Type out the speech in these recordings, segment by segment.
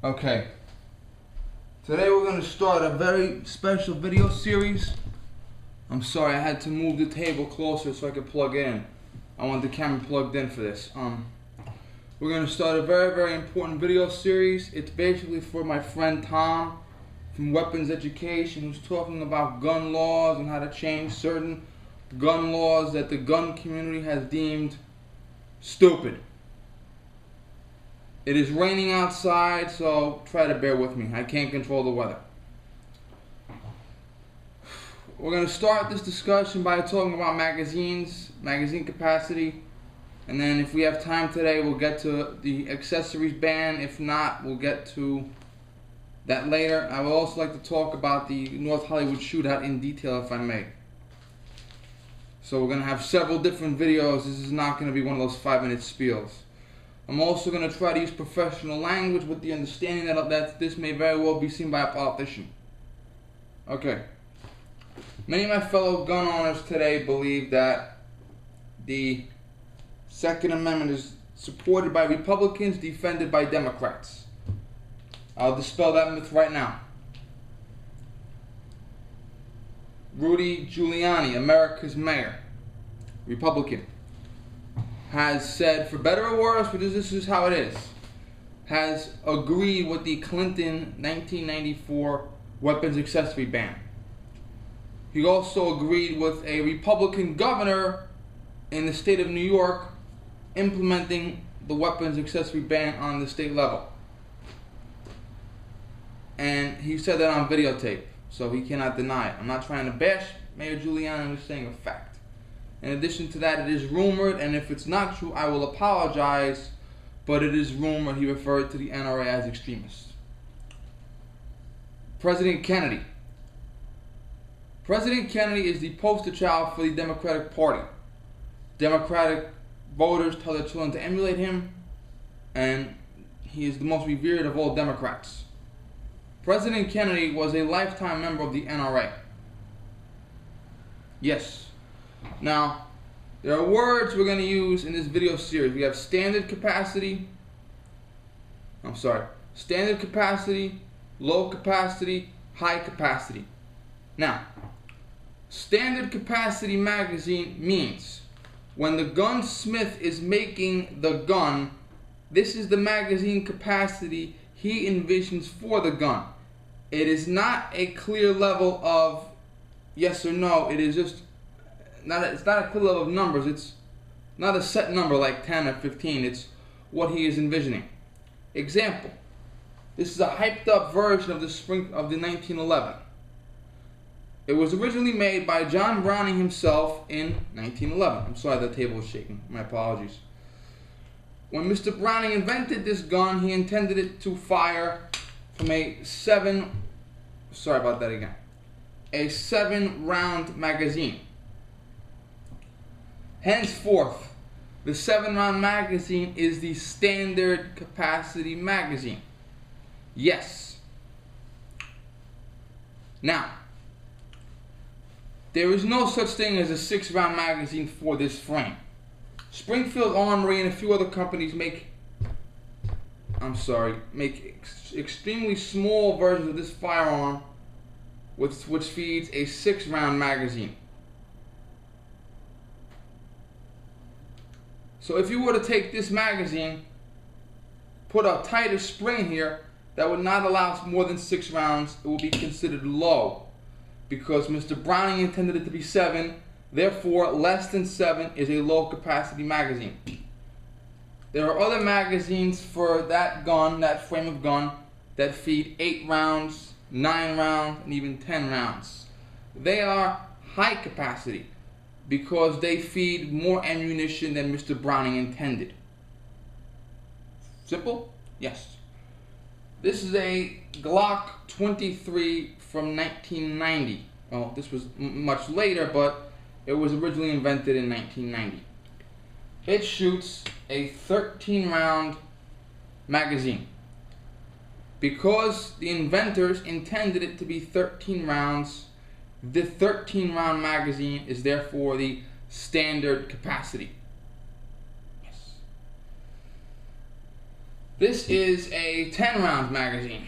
Okay, today we're going to start a very special video series. I'm sorry, I had to move the table closer so I could plug in. I want the camera plugged in for this. We're going to start a very important video series. It's basically for my friend Tom from Weapons Education, who's talking about gun laws and how to change certain gun laws that the gun community has deemed stupid. It is raining outside, so try to bear with me. I can't control the weather. We're going to start this discussion by talking about magazines, magazine capacity, and then if we have time today, we'll get to the accessories ban. If not, we'll get to that later. I would also like to talk about the North Hollywood shootout in detail, if I may. So we're going to have several different videos. This is not going to be one of those 5-minute spiels. I'm also going to try to use professional language with the understanding that this may very well be seen by a politician. Okay. Many of my fellow gun owners today believe that the Second Amendment is supported by Republicans, defended by Democrats. I'll dispel that myth right now. Rudy Giuliani, America's mayor, Republican, has said, for better or worse, but this is how it is, has agreed with the Clinton 1994 weapons accessory ban. He also agreed with a Republican governor in the state of New York implementing the weapons accessory ban on the state level. And he said that on videotape, so he cannot deny it. I'm not trying to bash Mayor Giuliani, I'm just saying a fact. In addition to that, it is rumored, and if it's not true, I will apologize, but it is rumored he referred to the NRA as extremists. President Kennedy. President Kennedy is the poster child for the Democratic Party. Democratic voters tell their children to emulate him, and he is the most revered of all Democrats. President Kennedy was a lifetime member of the NRA. Yes. Now, there are words we're going to use in this video series. We have standard capacity, low capacity, high capacity. Now, standard capacity magazine means when the gunsmith is making the gun, this is the magazine capacity he envisions for the gun. It is not a clear level of yes or no. It is just it's not a clear level of numbers. It's not a set number like 10 or 15. It's what he is envisioning. Example. This is a hyped up version of the 1911. It was originally made by John Browning himself in 1911. I'm sorry, the table is shaking. My apologies. When Mr. Browning invented this gun, he intended it to fire from a 7-round magazine. Henceforth, the 7-round magazine is the standard capacity magazine. Yes. Now, there is no such thing as a 6-round magazine for this frame. Springfield Armory and a few other companies make extremely small versions of this firearm which feeds a 6-round magazine. So if you were to take this magazine, put a tighter spring here that would not allow more than 6 rounds, it would be considered low. Because Mr. Browning intended it to be 7, therefore less than 7 is a low capacity magazine. There are other magazines for that gun, that frame of gun, that feed 8 rounds, 9 rounds, and even 10 rounds. They are high capacity because they feed more ammunition than Mr. Browning intended. Simple? Yes. This is a Glock 23 from 1990. Well, this was much later, but it was originally invented in 1990. It shoots a 13-round magazine. Because the inventors intended it to be 13 rounds, the 13-round magazine is therefore the standard capacity. Yes. This is a 10-round magazine.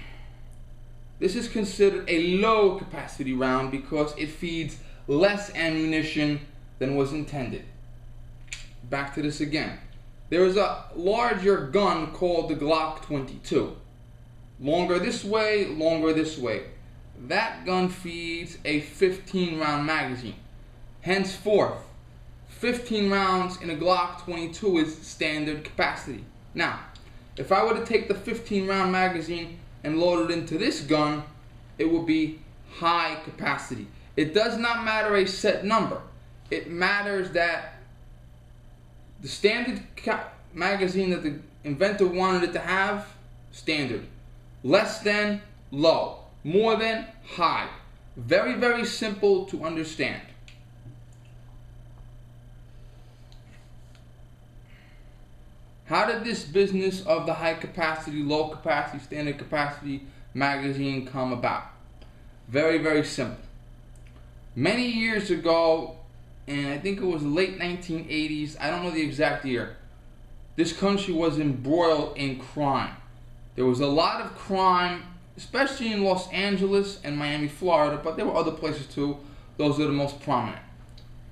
This is considered a low capacity round because it feeds less ammunition than was intended. Back to this again. There is a larger gun called the Glock 22. Longer this way, longer this way. That gun feeds a 15-round magazine. Henceforth, 15 rounds in a Glock 22 is standard capacity. Now, if I were to take the 15-round magazine and load it into this gun, it would be high capacity. It does not matter a set number. It matters that the standard magazine that the inventor wanted it to have, standard. Less than, low. More than, high. Very, very simple to understand. How did this business of the high capacity, low capacity, standard capacity magazine come about? Very, very simple. Many years ago, and I think it was late 1980s, I don't know the exact year, this country was embroiled in crime. There was a lot of crime, especially in Los Angeles and Miami, Florida, but there were other places too. Those are the most prominent.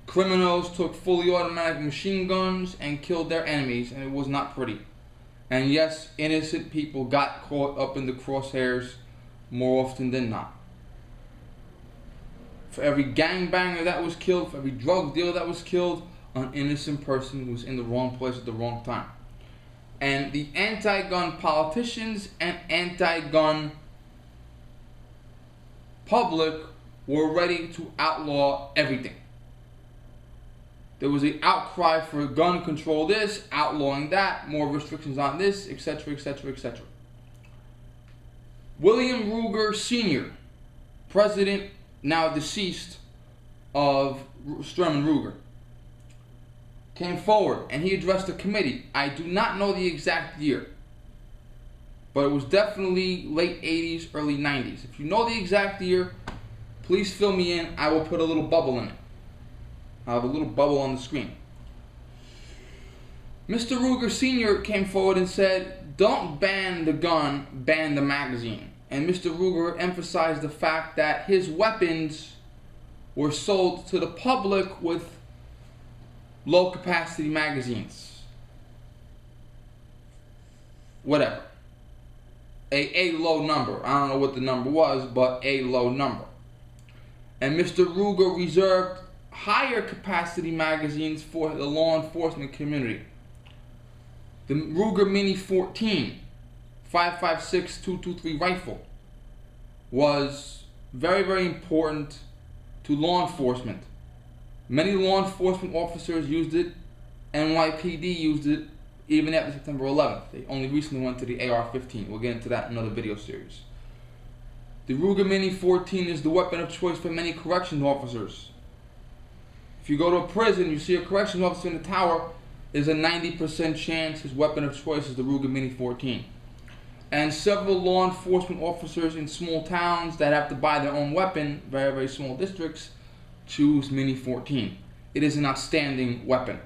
Criminals took fully automatic machine guns and killed their enemies, and it was not pretty. And yes, innocent people got caught up in the crosshairs more often than not. For every gangbanger that was killed, for every drug dealer that was killed, an innocent person was in the wrong place at the wrong time. And the anti-gun politicians and anti-gun public were ready to outlaw everything. There was an outcry for gun control this, outlawing that, more restrictions on this, etc., etc., etc. William Ruger Sr., president, now deceased, of Sturm and Ruger, came forward and he addressed a committee. I do not know the exact year, but it was definitely late 80s, early 90s. If you know the exact year, please fill me in. I will put a little bubble in it. I'll have a little bubble on the screen. Mr. Ruger Sr. came forward and said, don't ban the gun, ban the magazine. And Mr. Ruger emphasized the fact that his weapons were sold to the public with low capacity magazines. Whatever. A low number. I don't know what the number was, but a low number. And Mr. Ruger reserved higher capacity magazines for the law enforcement community. The Ruger Mini 14 5.56 .223 rifle was very, very important to law enforcement. Many law enforcement officers used it. NYPD used it even after September 11th. They only recently went to the AR-15. We'll get into that in another video series. The Ruger Mini 14 is the weapon of choice for many corrections officers. If you go to a prison, you see a corrections officer in the tower, there's a 90% chance his weapon of choice is the Ruger Mini 14. And several law enforcement officers in small towns that have to buy their own weapon, very, very small districts, choose Mini 14. It is an outstanding weapon.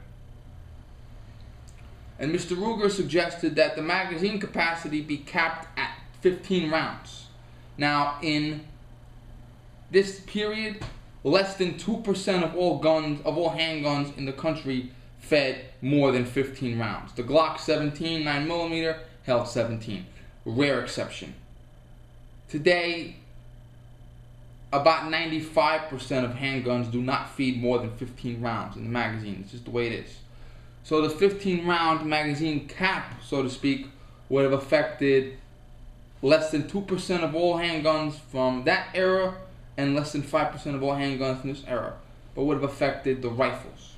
And Mr. Ruger suggested that the magazine capacity be capped at 15 rounds. Now, in this period, less than 2% of all guns, of all handguns in the country fed more than 15 rounds. The Glock 17 9mm held 17. Rare exception. Today, about 95% of handguns do not feed more than 15 rounds in the magazine. It's just the way it is. So the 15-round magazine cap, so to speak, would have affected less than 2% of all handguns from that era and less than 5% of all handguns from this era, but would have affected the rifles.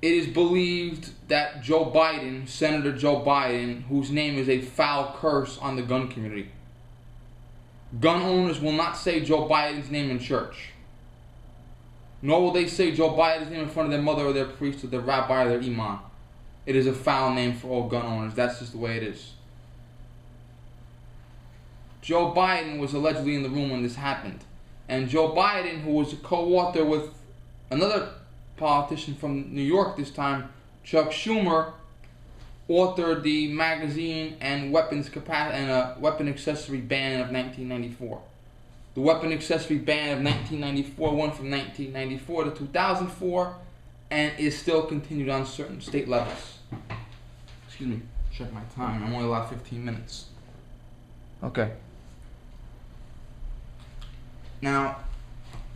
It is believed that Joe Biden, Senator Joe Biden, whose name is a foul curse on the gun community, gun owners will not say Joe Biden's name in church. Nor will they say Joe Biden's name in front of their mother or their priest or their rabbi or their imam. It is a foul name for all gun owners. That's just the way it is. Joe Biden was allegedly in the room when this happened. And Joe Biden, who was a co-author with another politician from New York this time, Chuck Schumer, authored the magazine and weapon accessory ban of 1994. The weapon accessory ban of 1994 went from 1994 to 2004 and is still continued on certain state levels. Excuse me, check my time. I'm only allowed 15 minutes. Okay. Now,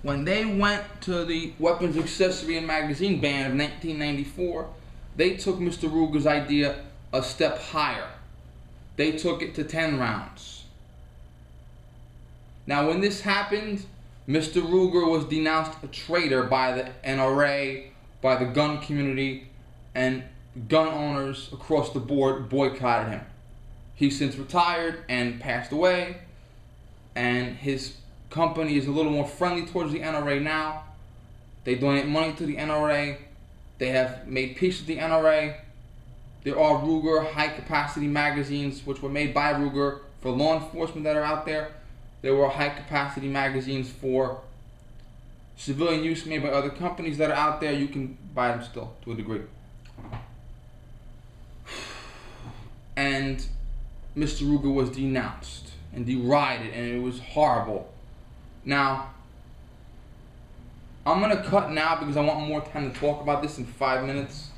when they went to the weapons accessory and magazine ban of 1994, they took Mr. Ruger's idea a step higher. They took it to 10 rounds. Now, when this happened, Mr. Ruger was denounced a traitor by the NRA, by the gun community, and gun owners across the board boycotted him. He's since retired and passed away, and his company is a little more friendly towards the NRA now. They donate money to the NRA. They have made peace with the NRA. There are Ruger high-capacity magazines, which were made by Ruger for law enforcement that are out there. There were high-capacity magazines for civilian use made by other companies that are out there. You can buy them still, to a degree. And Mr. Ruger was denounced and derided, and it was horrible. Now, I'm going to cut now because I want more time to talk about this in 5 minutes.